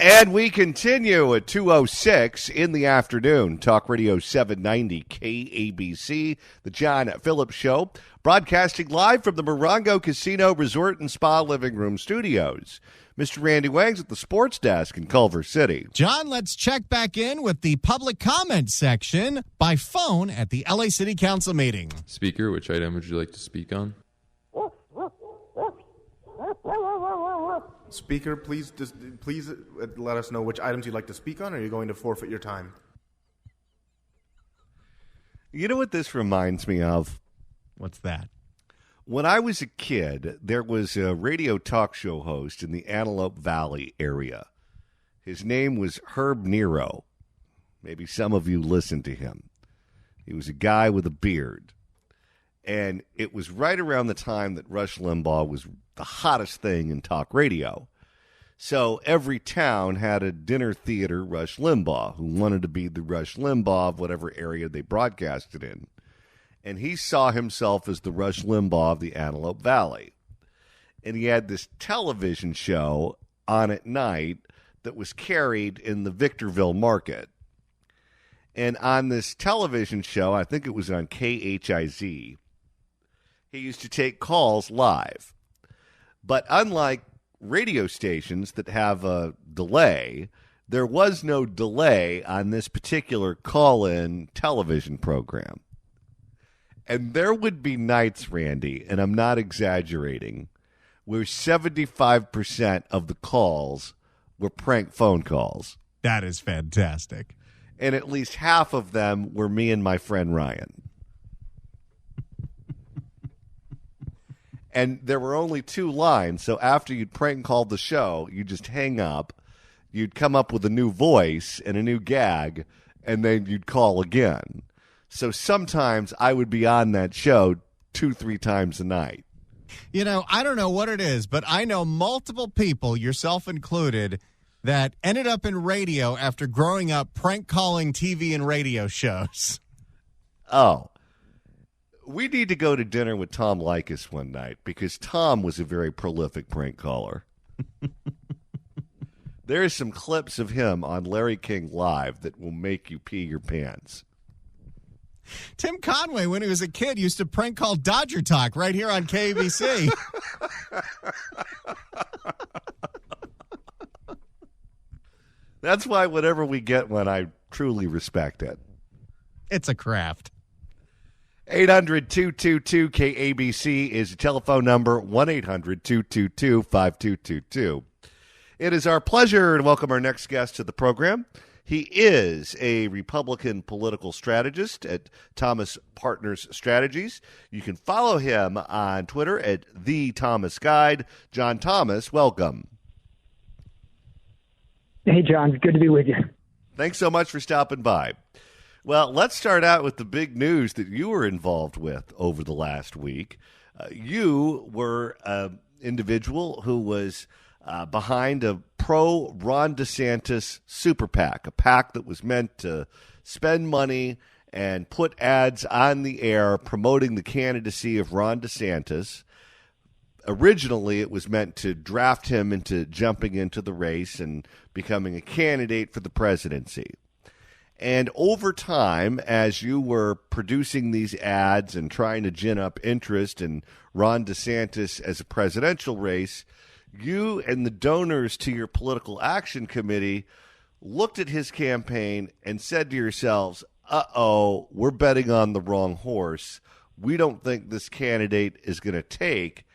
And we continue at 2:06 in the afternoon. Talk Radio 790 KABC, the John Phillips Show, broadcasting live from the Morongo Casino Resort and Spa Living Room Studios. Mr. Randy Wang's at the sports desk in Culver City. John, let's check back in with the public comment section by phone at the LA City Council meeting. Speaker, which item would you like to speak on? Speaker, please let us know which items you'd like to speak on, or are you going to forfeit your time? You know what this reminds me of? What's that? When I was a kid, there was a radio talk show host in the Antelope Valley area. His name was Herb Nero. Maybe some of you listened to him. He was a guy with a beard. And it was right around the time that Rush Limbaugh was the hottest thing in talk radio. So every town had a dinner theater Rush Limbaugh who wanted to be the Rush Limbaugh of whatever area they broadcasted in. And he saw himself as the Rush Limbaugh of the Antelope Valley. And he had this television show on at night that was carried in the Victorville market. And on this television show, I think it was on KHIZ, he used to take calls live. But unlike radio stations that have a delay, there was no delay on this particular call-in television program. And there would be nights, Randy, and I'm not exaggerating, where 75% of the calls were prank phone calls. That is fantastic. And at least half of them were me and my friend Ryan. And there were only two lines, so after you'd prank called the show, you'd just hang up, you'd come up with a new voice and a new gag, and then you'd call again. So sometimes I would be on that show 2-3 times a night. You know, I don't know what it is, but I know multiple people, yourself included, that ended up in radio after growing up prank calling TV and radio shows. Oh. We need to go to dinner with Tom Likas one night because Tom was a very prolific prank caller. There are some clips of him on Larry King Live that will make you pee your pants. Tim Conway, when he was a kid, used to prank call Dodger Talk right here on KBC. That's why whenever we get one, I truly respect it. It's a craft. 800-222-KABC is the telephone number, 1-800-222-5222. It is our pleasure to welcome our next guest to the program. He is a Republican political strategist at Thomas Partners Strategies. You can follow him on Twitter at @ThomasGuide. John Thomas, welcome. Hey, John. Good to be with you. Thanks so much for stopping by. Well, let's start out with the big news that you were involved with over the last week. You were an individual who was behind a pro-Ron DeSantis super PAC, a PAC that was meant to spend money and put ads on the air promoting the candidacy of Ron DeSantis. Originally, it was meant to draft him into jumping into the race and becoming a candidate for the presidency. And over time, as you were producing these ads and trying to gin up interest in Ron DeSantis as a presidential race, you and the donors to your political action committee looked at his campaign and said to yourselves, uh-oh, we're betting on the wrong horse. We don't think this candidate is going to take.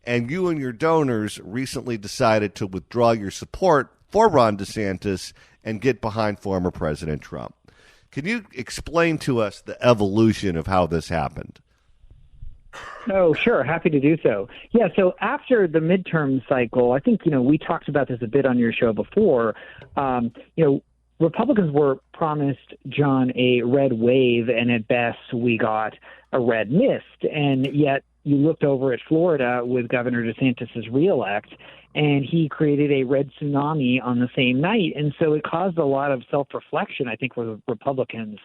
And you and your donors recently decided to withdraw your support for Ron DeSantis and get behind former President Trump. Can you explain to us the evolution of how this happened? Oh, sure. Happy to do so. Yeah, so after the midterm cycle, I think, we talked about this a bit on your show before. Republicans were promised, John, a red wave, and at best we got a red mist. And yet you looked over at Florida with Governor DeSantis' reelect, and he created a red tsunami on the same night. And so it caused a lot of self-reflection, I think, for the Republicans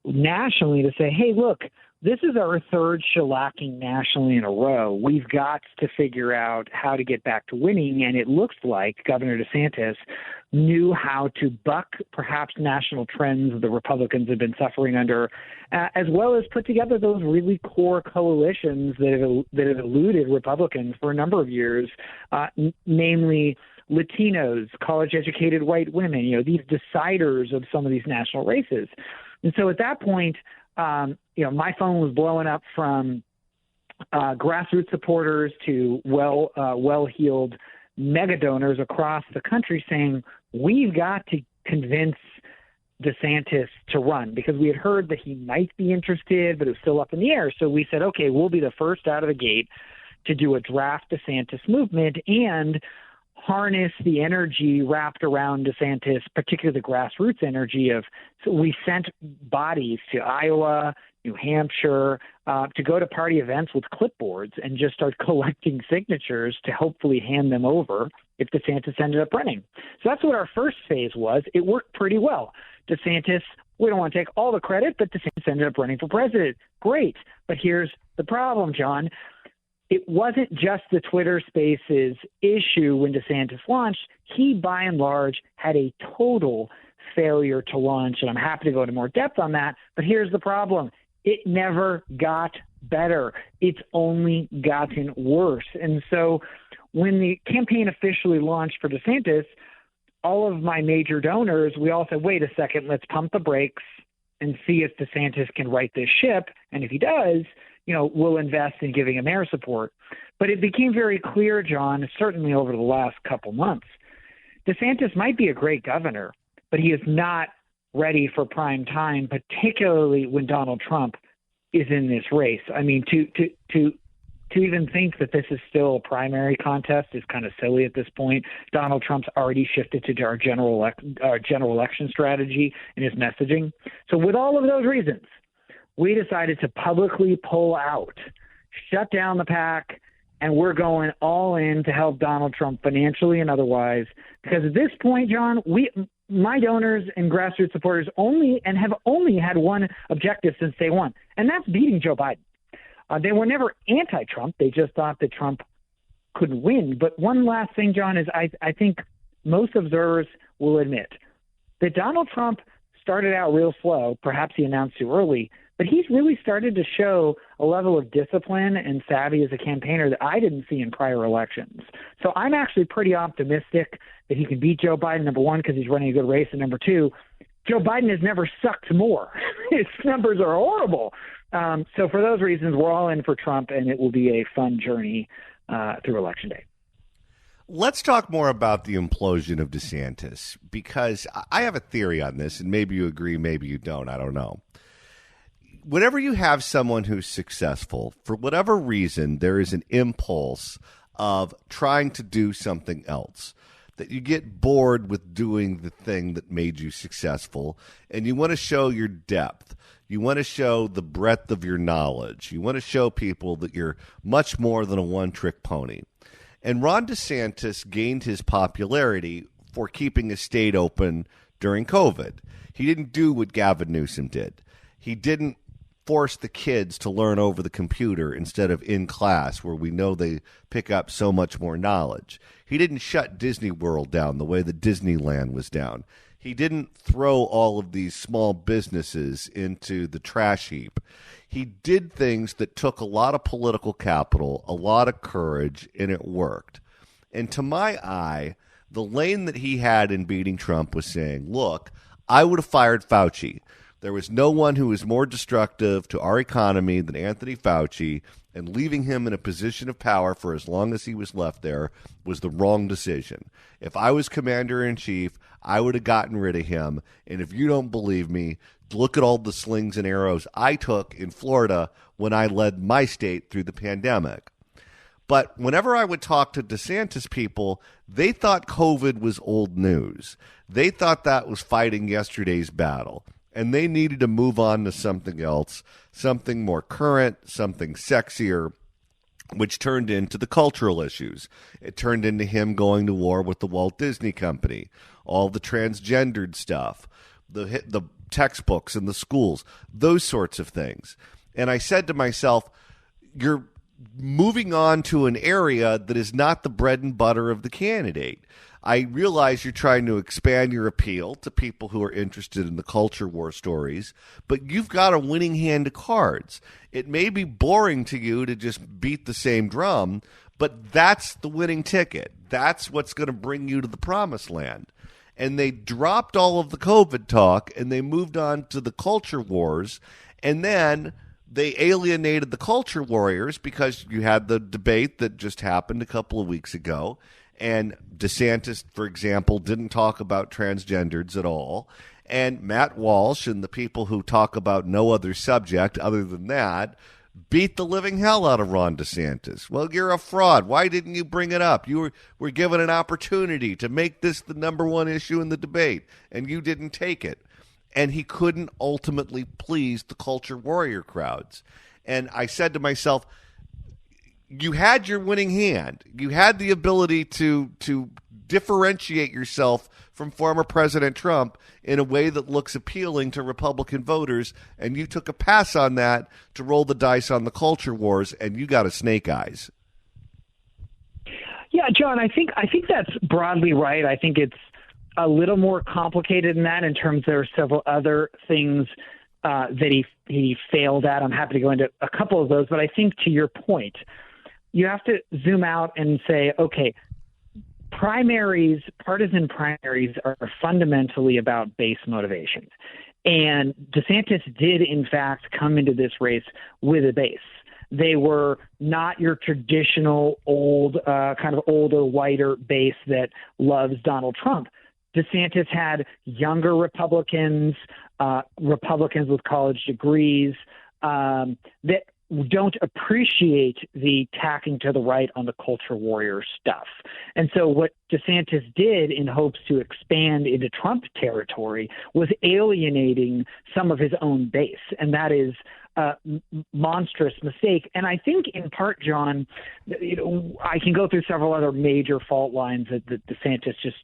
nationally to say, hey, look, this is our third shellacking nationally in a row. We've got to figure out how to get back to winning, and it looks like Governor DeSantis knew how to buck perhaps national trends the Republicans have been suffering under, as well as put together those really core coalitions that have eluded Republicans for a number of years, namely Latinos, college-educated white women, these deciders of some of these national races. And so at that point, my phone was blowing up from grassroots supporters to well-heeled mega donors across the country saying, we've got to convince DeSantis to run, because we had heard that he might be interested, but it was still up in the air. So we said, okay, we'll be the first out of the gate to do a draft DeSantis movement and harness the energy wrapped around DeSantis, particularly the grassroots energy so we sent bodies to Iowa, New Hampshire, to go to party events with clipboards and just start collecting signatures to hopefully hand them over if DeSantis ended up running. So that's what our first phase was. It worked pretty well. DeSantis, we don't want to take all the credit, but DeSantis ended up running for president. Great. But here's the problem, John. It wasn't just the Twitter Spaces issue when DeSantis launched. He, by and large, had a total failure to launch, and I'm happy to go into more depth on that. But here's the problem. It never got better. It's only gotten worse. And so when the campaign officially launched for DeSantis, all of my major donors, we all said, wait a second, let's pump the brakes and see if DeSantis can right this ship. And if he does, we'll invest in giving him air support. But it became very clear, John, certainly over the last couple months, DeSantis might be a great governor, but he is not ready for prime time, particularly when Donald Trump is in this race. I mean, to even think that this is still a primary contest is kind of silly at this point. Donald Trump's already shifted to our general election strategy and his messaging. So with all of those reasons, we decided to publicly pull out, shut down the PAC, and we're going all in to help Donald Trump financially and otherwise. Because at this point, John, my donors and grassroots supporters have only had one objective since day one, and that's beating Joe Biden. They were never anti-Trump. They just thought that Trump could win. But one last thing, John, is I think most observers will admit that Donald Trump started out real slow. Perhaps he announced too early, but he's really started to show a level of discipline and savvy as a campaigner that I didn't see in prior elections. So I'm actually pretty optimistic that he can beat Joe Biden, number one, because he's running a good race, and number two, Joe Biden has never sucked more. His numbers are horrible. So for those reasons, we're all in for Trump, and it will be a fun journey through Election Day. Let's talk more about the implosion of DeSantis, because I have a theory on this, and maybe you agree, maybe you don't. I don't know. Whenever you have someone who's successful, for whatever reason, there is an impulse of trying to do something else, that you get bored with doing the thing that made you successful, and you want to show your depth. You want to show the breadth of your knowledge. You want to show people that you're much more than a one-trick pony. And Ron DeSantis gained his popularity for keeping his state open during COVID. He didn't do what Gavin Newsom did. He didn't force the kids to learn over the computer instead of in class, where we know they pick up so much more knowledge. He didn't shut Disney World down the way that Disneyland was down. He didn't throw all of these small businesses into the trash heap. He did things that took a lot of political capital, a lot of courage, and it worked. And to my eye, the lane that he had in beating Trump was saying, look, I would have fired Fauci. There was no one who was more destructive to our economy than Anthony Fauci, and leaving him in a position of power for as long as he was left there was the wrong decision. If I was commander-in-chief, I would have gotten rid of him. And if you don't believe me, look at all the slings and arrows I took in Florida when I led my state through the pandemic. But whenever I would talk to DeSantis people, they thought COVID was old news. They thought that was fighting yesterday's battle. And they needed to move on to something else, something more current, something sexier, which turned into the cultural issues. It turned into him going to war with the Walt Disney Company, all the transgendered stuff, the textbooks in the schools, those sorts of things. And I said to myself, you're moving on to an area that is not the bread and butter of the candidate. I realize you're trying to expand your appeal to people who are interested in the culture war stories, but you've got a winning hand of cards. It may be boring to you to just beat the same drum, but that's the winning ticket. That's what's going to bring you to the promised land. And they dropped all of the COVID talk and they moved on to the culture wars, and then they alienated the culture warriors because you had the debate that just happened a couple of weeks ago. And DeSantis, for example, didn't talk about transgenders at all. And Matt Walsh and the people who talk about no other subject other than that beat the living hell out of Ron DeSantis. Well, you're a fraud. Why didn't you bring it up? You were given an opportunity to make this the number one issue in the debate, and you didn't take it. And he couldn't ultimately please the culture warrior crowds. And I said to myself, you had your winning hand. You had the ability to differentiate yourself from former President Trump in a way that looks appealing to Republican voters, and you took a pass on that to roll the dice on the culture wars, and you got a snake eyes. Yeah, John, I think that's broadly right. I think it's a little more complicated than that in terms there are several other things that he failed at. I'm happy to go into a couple of those, but I think to your point, you have to zoom out and say, okay, partisan primaries are fundamentally about base motivations. And DeSantis did, in fact, come into this race with a base. They were not your traditional kind of older, whiter base that loves Donald Trump. DeSantis had younger Republicans, Republicans with college degrees that don't appreciate the tacking to the right on the culture warrior stuff. And so what DeSantis did in hopes to expand into Trump territory was alienating some of his own base. And that is a monstrous mistake. And I think in part, John, I can go through several other major fault lines that DeSantis just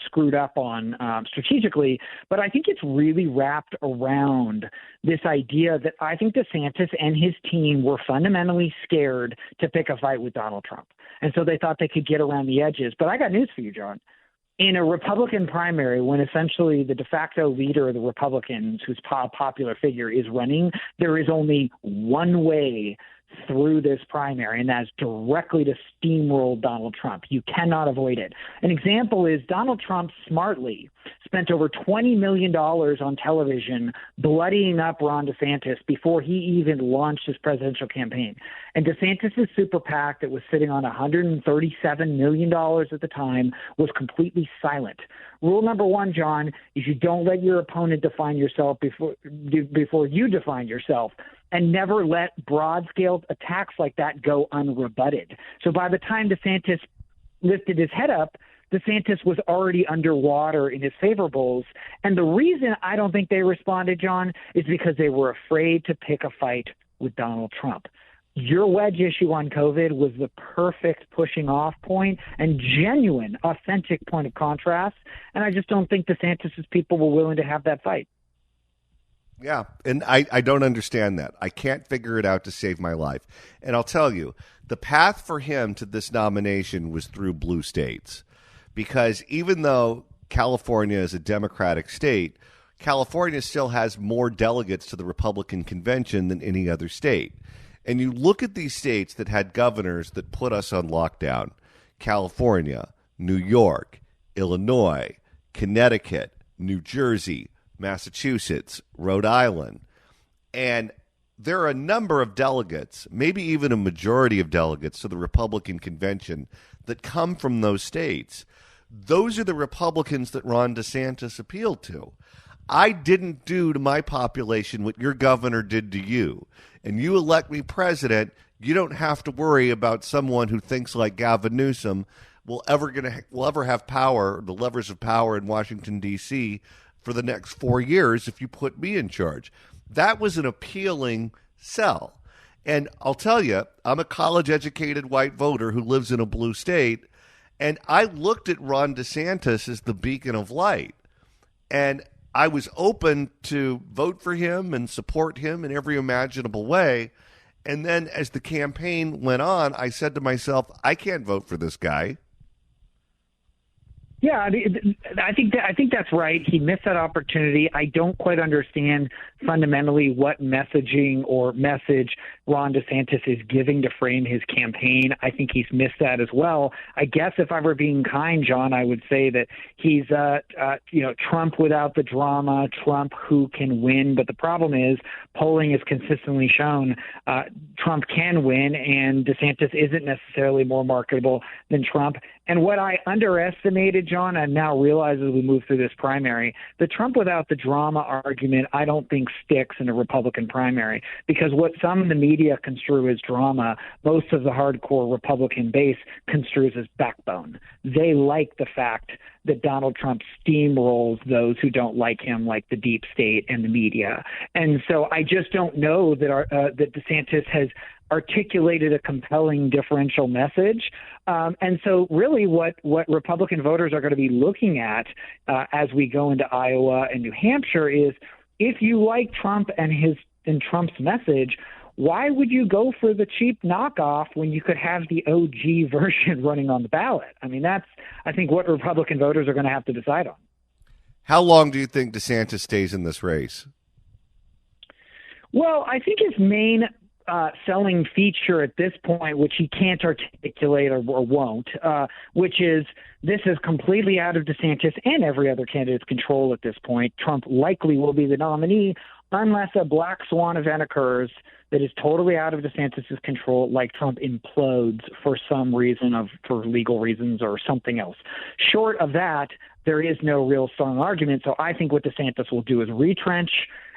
screwed up on strategically, but I think it's really wrapped around this idea that I think DeSantis and his team were fundamentally scared to pick a fight with Donald Trump. And so they thought they could get around the edges. But I got news for you, John. In a Republican primary, when essentially the de facto leader of the Republicans, whose popular figure is running, there is only one way through this primary, and that's directly to steamroll Donald Trump. You cannot avoid it. An example is Donald Trump smartly spent over $20 million on television bloodying up Ron DeSantis before he even launched his presidential campaign. And DeSantis' super PAC that was sitting on $137 million at the time was completely silent. Rule number one, John, is you don't let your opponent define yourself before you define yourself. And never let broad-scale attacks like that go unrebutted. So by the time DeSantis lifted his head up, DeSantis was already underwater in his favorables. And the reason I don't think they responded, John, is because they were afraid to pick a fight with Donald Trump. Your wedge issue on COVID was the perfect pushing off point and genuine, authentic point of contrast. And I just don't think DeSantis' people were willing to have that fight. Yeah, and I don't understand that. I can't figure it out to save my life. And I'll tell you, the path for him to this nomination was through blue states. Because even though California is a Democratic state, California still has more delegates to the Republican convention than any other state. And you look at these states that had governors that put us on lockdown: California, New York, Illinois, Connecticut, New Jersey, Massachusetts, Rhode Island. And there are a number of delegates, maybe even a majority of delegates to the Republican convention that come from those states. Those are the Republicans that Ron DeSantis appealed to. I didn't do to my population what your governor did to you. And you elect me president, you don't have to worry about someone who thinks like Gavin Newsom will ever have power, the levers of power in Washington, D.C., for the next 4 years if you put me in charge. That was an appealing sell. And I'll tell you, I'm a college-educated white voter who lives in a blue state, and I looked at Ron DeSantis as the beacon of light. And I was open to vote for him and support him in every imaginable way. And then as the campaign went on, I said to myself, I can't vote for this guy. Yeah, I think that's right. He missed that opportunity. I don't quite understand fundamentally what messaging or message Ron DeSantis is giving to frame his campaign. I think he's missed that as well. I guess if I were being kind, John, I would say that he's Trump without the drama, Trump who can win. But the problem is polling has consistently shown Trump can win, and DeSantis isn't necessarily more marketable than Trump. And what I underestimated, John, I now realize as we move through this primary, the Trump without the drama argument I don't think sticks in a Republican primary, because what some in the media construe as drama, most of the hardcore Republican base construes as backbone. They like the fact that Donald Trump steamrolls those who don't like him, like the deep state and the media. And so I just don't know that DeSantis has articulated a compelling differential message. And so really what Republican voters are going to be looking at as we go into Iowa and New Hampshire is, if you like Trump and Trump's message, why would you go for the cheap knockoff when you could have the OG version running on the ballot? I mean, that's, I think, what Republican voters are going to have to decide on. How long do you think DeSantis stays in this race? Well, I think his main selling feature at this point, which he can't articulate or won't, which is this is completely out of DeSantis and every other candidate's control at this point. Trump likely will be the nominee unless a black swan event occurs that is totally out of DeSantis' control, like Trump implodes for some reason, for legal reasons or something else. Short of that, there is no real strong argument. So I think what DeSantis will do is retrench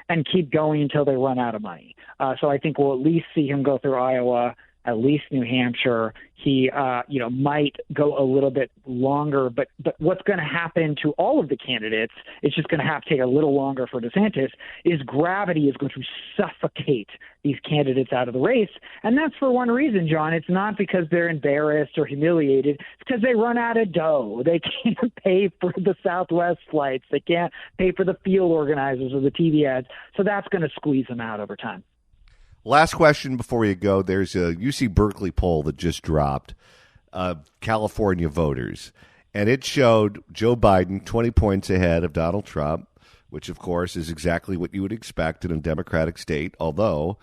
and keep going until they run out of money. So I think we'll at least see him go through Iowa, at least New Hampshire. He, might go a little bit longer, but what's going to happen to all of the candidates, it's just going to have to take a little longer for DeSantis, is gravity is going to suffocate these candidates out of the race. And that's for one reason, John. It's not because they're embarrassed or humiliated. It's because they run out of dough. They can't pay for the Southwest flights. They can't pay for the field organizers or the TV ads. So that's going to squeeze them out over time. Last question before you go. There's a UC Berkeley poll that just dropped of California voters, and it showed Joe Biden 20 points ahead of Donald Trump, which, of course, is exactly what you would expect in a Democratic state, although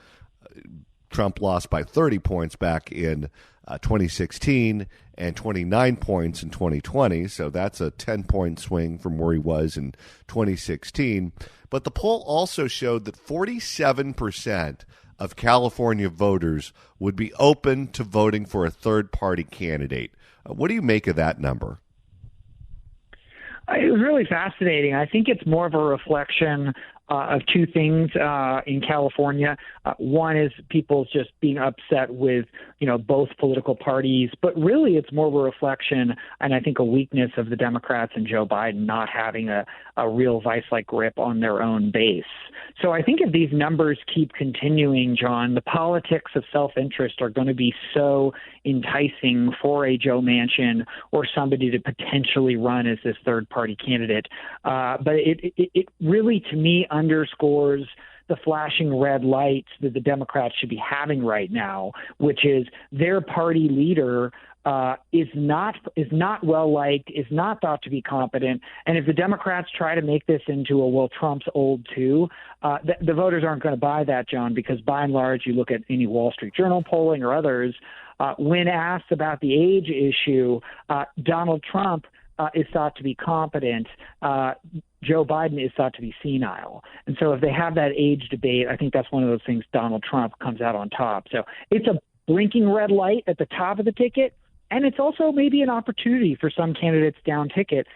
Trump lost by 30 points back in 2016 and 29 points in 2020, so that's a 10-point swing from where he was in 2016. But the poll also showed that 47% of California voters would be open to voting for a third-party candidate. What do you make of that number? It was really fascinating. I think it's more of a reflection of two things in California. One is people just being upset with, both political parties, but really it's more of a reflection, and I think a weakness of the Democrats and Joe Biden not having a real vice-like grip on their own base. So I think if these numbers keep continuing, John, the politics of self-interest are going to be so enticing for a Joe Manchin or somebody to potentially run as this third-party candidate. But it really, to me, underscores the flashing red lights that the Democrats should be having right now, which is their party leader is not well liked, is not thought to be competent, and if the Democrats try to make this into Trump's old too, the voters aren't going to buy that, John, because by and large, you look at any Wall Street Journal polling or others, when asked about the age issue, Donald Trump is thought to be competent. Joe Biden is thought to be senile. And so if they have that age debate, I think that's one of those things Donald Trump comes out on top. So it's a blinking red light at the top of the ticket, and it's also maybe an opportunity for some candidates down ticket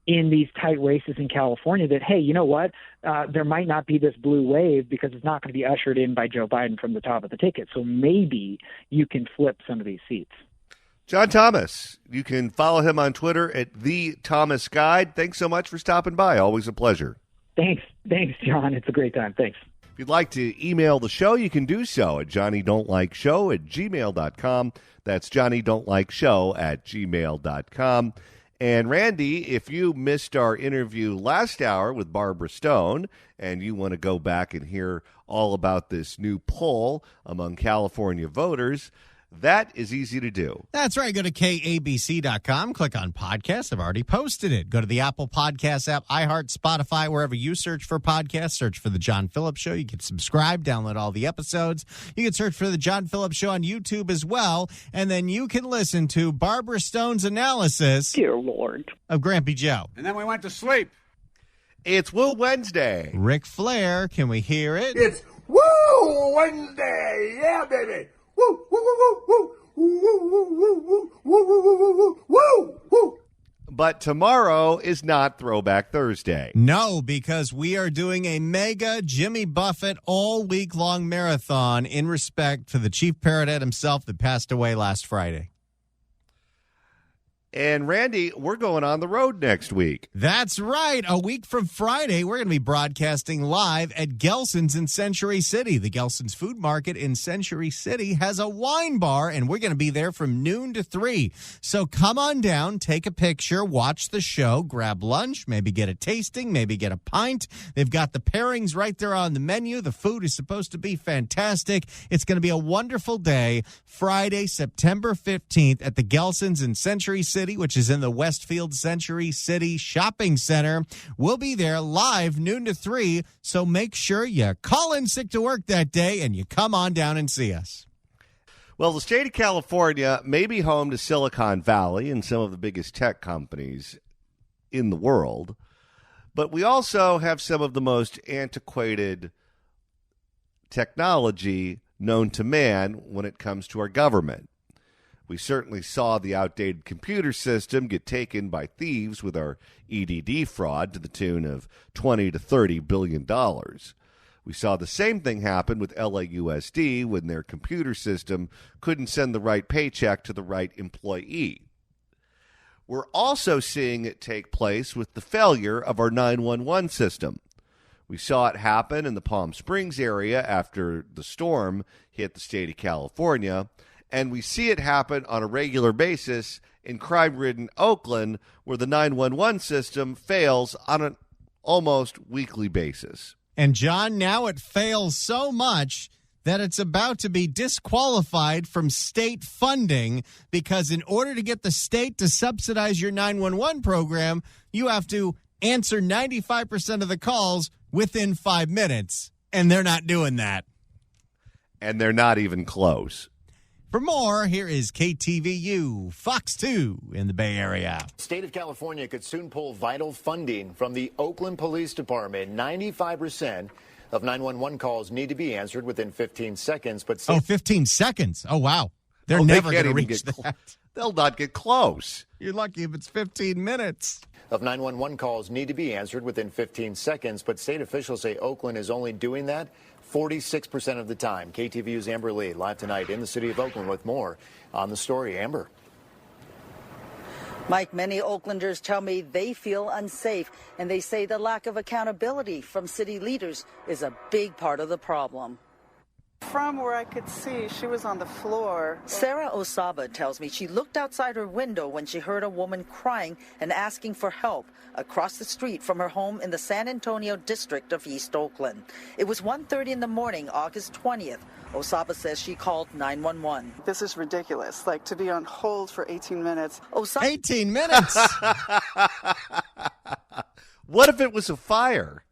in these tight races in California that, hey, you know what, there might not be this blue wave because it's not going to be ushered in by Joe Biden from the top of the ticket. So maybe you can flip some of these seats. John Thomas, you can follow him on Twitter at The Thomas Guide. Thanks so much for stopping by. Always a pleasure. Thanks, John. It's a great time. Thanks. If you'd like to email the show, you can do so at johnnydon'tlikeshow@gmail.com. That's johnnydon'tlikeshow@gmail.com. And Randy, if you missed our interview last hour with Barbara Stone and you want to go back and hear all about this new poll among California voters, that is easy to do. That's right. Go to KABC.com, click on podcasts. I've already posted it. Go to the Apple Podcast app, iHeart, Spotify, wherever you search for podcasts. Search for The John Phillips Show. You can subscribe, download all the episodes. You can search for The John Phillips Show on YouTube as well. And then you can listen to Barbara Stone's analysis, dear Lord, of Grampy Joe. And then we went to sleep. It's Woo Wednesday. Ric Flair, can we hear it? It's Woo Wednesday. Yeah, baby. Woo, woo, woo, woo, woo, woo, woo, woo, woo, woo, woo, woo. But tomorrow is not Throwback Thursday. No, because we are doing a mega Jimmy Buffett all-week-long marathon in respect to the chief parrot himself that passed away last Friday. And Randy, we're going on the road next week. That's right. A week from Friday, we're going to be broadcasting live at Gelson's in Century City. The Gelson's Food Market in Century City has a wine bar, and we're going to be there from noon to 3. So come on down, take a picture, watch the show, grab lunch, maybe get a tasting, maybe get a pint. They've got the pairings right there on the menu. The food is supposed to be fantastic. It's going to be a wonderful day, Friday, September 15th at the Gelson's in Century City, which is in the Westfield Century City Shopping Center. We'll be there live noon to 3, so make sure you call in sick to work that day and you come on down and see us. Well, the state of California may be home to Silicon Valley and some of the biggest tech companies in the world, but we also have some of the most antiquated technology known to man when it comes to our government. We certainly saw the outdated computer system get taken by thieves with our EDD fraud to the tune of $20 to $30 billion. We saw the same thing happen with LAUSD when their computer system couldn't send the right paycheck to the right employee. We're also seeing it take place with the failure of our 911 system. We saw it happen in the Palm Springs area after the storm hit the state of California. And we see it happen on a regular basis in crime-ridden Oakland, where the 911 system fails on an almost weekly basis. And, John, now it fails so much that it's about to be disqualified from state funding because in order to get the state to subsidize your 911 program, you have to answer 95% of the calls within 5 minutes. And they're not doing that. And they're not even close. For more, here is KTVU Fox 2 in the Bay Area. State of California could soon pull vital funding from the Oakland Police Department. 95% of 911 calls need to be answered within 15 seconds. But 15 seconds. Oh, wow. They're never going to reach that. They'll not get close. You're lucky if it's 15 minutes. Of 911 calls need to be answered within 15 seconds. But state officials say Oakland is only doing that 46% of the time. KTVU's Amber Lee live tonight in the city of Oakland with more on the story. Amber. Mike, many Oaklanders tell me they feel unsafe, and they say the lack of accountability from city leaders is a big part of the problem. From where I could see, she was on the floor. Sarah Osaba tells me she looked outside her window when she heard a woman crying and asking for help across the street from her home in the San Antonio district of East Oakland. It was 1:30 in the morning, August 20th. Osaba says she called 911. This is ridiculous, like to be on hold for 18 minutes. 18 minutes? What if it was a fire?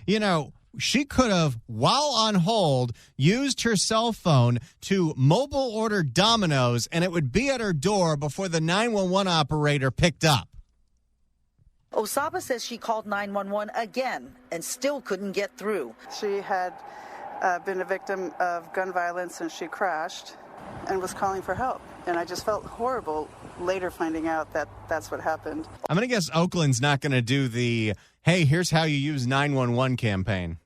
You know, she could have, while on hold, used her cell phone to mobile order Domino's, and it would be at her door before the 911 operator picked up. Osaba says she called 911 again and still couldn't get through. She had been a victim of gun violence and she crashed and was calling for help. And I just felt horrible later finding out that that's what happened. I'm going to guess Oakland's not going to do the, hey, here's how you use 911 campaign.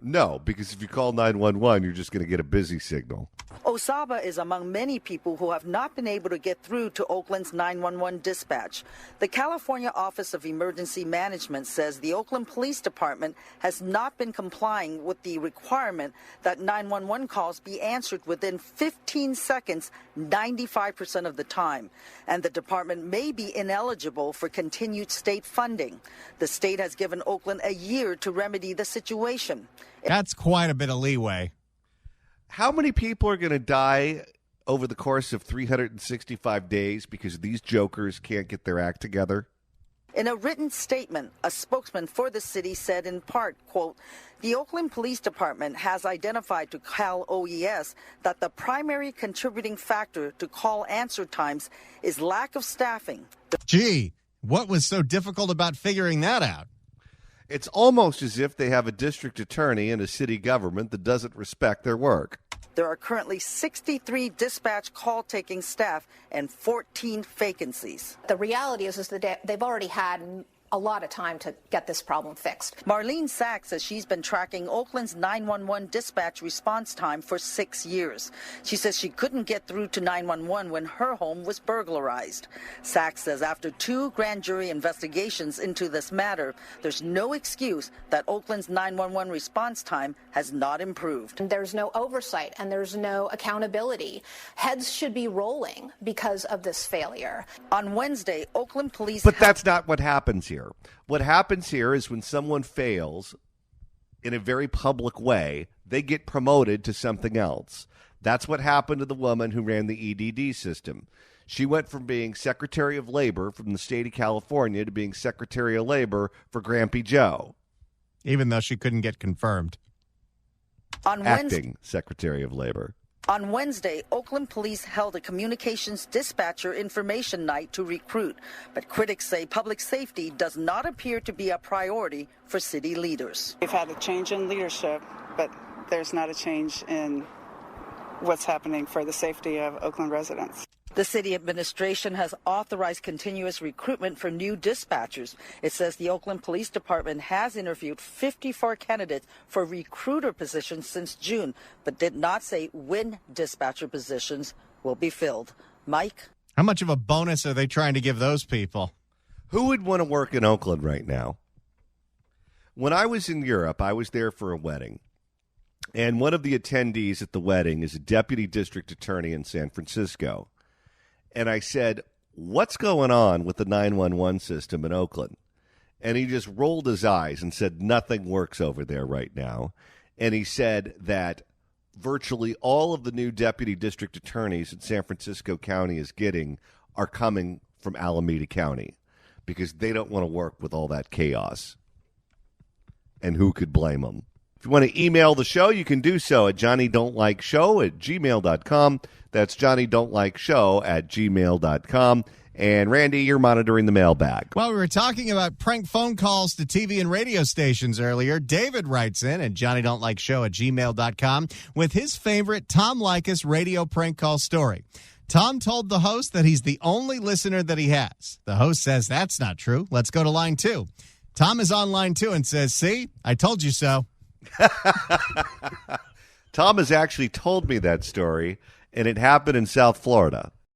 No, because if you call 911, you're just going to get a busy signal. Osaba is among many people who have not been able to get through to Oakland's 911 dispatch. The California Office of Emergency Management says the Oakland Police Department has not been complying with the requirement that 911 calls be answered within 15 seconds 95% of the time, and the department may be ineligible for continued state funding. The state has given Oakland a year to remedy the situation. That's quite a bit of leeway. How many people are going to die over the course of 365 days because these jokers can't get their act together? In a written statement, a spokesman for the city said in part, quote, the Oakland Police Department has identified to Cal OES that the primary contributing factor to call answer times is lack of staffing. Gee, what was so difficult about figuring that out? It's almost as if they have a district attorney and a city government that doesn't respect their work. There are currently 63 dispatch call-taking staff and 14 vacancies. The reality is that they've already had a lot of time to get this problem fixed. Marlene Sachs says she's been tracking Oakland's 911 dispatch response time for 6 years. She says she couldn't get through to 911 when her home was burglarized. Sachs says after 2 grand jury investigations into this matter, there's no excuse that Oakland's 911 response time has not improved. There's no oversight and there's no accountability. Heads should be rolling because of this failure. On Wednesday, Oakland police... But that's not what happens here. What happens here is when someone fails in a very public way, they get promoted to something else. That's what happened to the woman who ran the EDD system. She went from being Secretary of Labor from the state of California to being Secretary of Labor for Grampy Joe. Even though she couldn't get confirmed. Acting Secretary of Labor. On Wednesday, Oakland police held a communications dispatcher information night to recruit, but critics say public safety does not appear to be a priority for city leaders. We've had a change in leadership, but there's not a change in what's happening for the safety of Oakland residents. The city administration has authorized continuous recruitment for new dispatchers. It says the Oakland Police Department has interviewed 54 candidates for recruiter positions since June, but did not say when dispatcher positions will be filled. Mike? How much of a bonus are they trying to give those people? Who would want to work in Oakland right now? When I was in Europe, I was there for a wedding. And one of the attendees at the wedding is a deputy district attorney in San Francisco. And I said, what's going on with the 911 system in Oakland? And he just rolled his eyes and said, nothing works over there right now. And he said that virtually all of the new deputy district attorneys that San Francisco County is getting are coming from Alameda County because they don't want to work with all that chaos. And who could blame them? If you want to email the show, you can do so at johnnydon'tlikeshow@gmail.com. That's johnnydon'tlikeshow@gmail.com. And Randy, you're monitoring the mailbag. Well, we were talking about prank phone calls to TV and radio stations earlier. David writes in at johnnydon'tlikeshow@gmail.com with his favorite Tom Likas radio prank call story. Tom told the host that he's the only listener that he has. The host says that's not true. Let's go to line 2. Tom is on line 2 and says, see, I told you so. Tom has actually told me that story, and it happened in South Florida.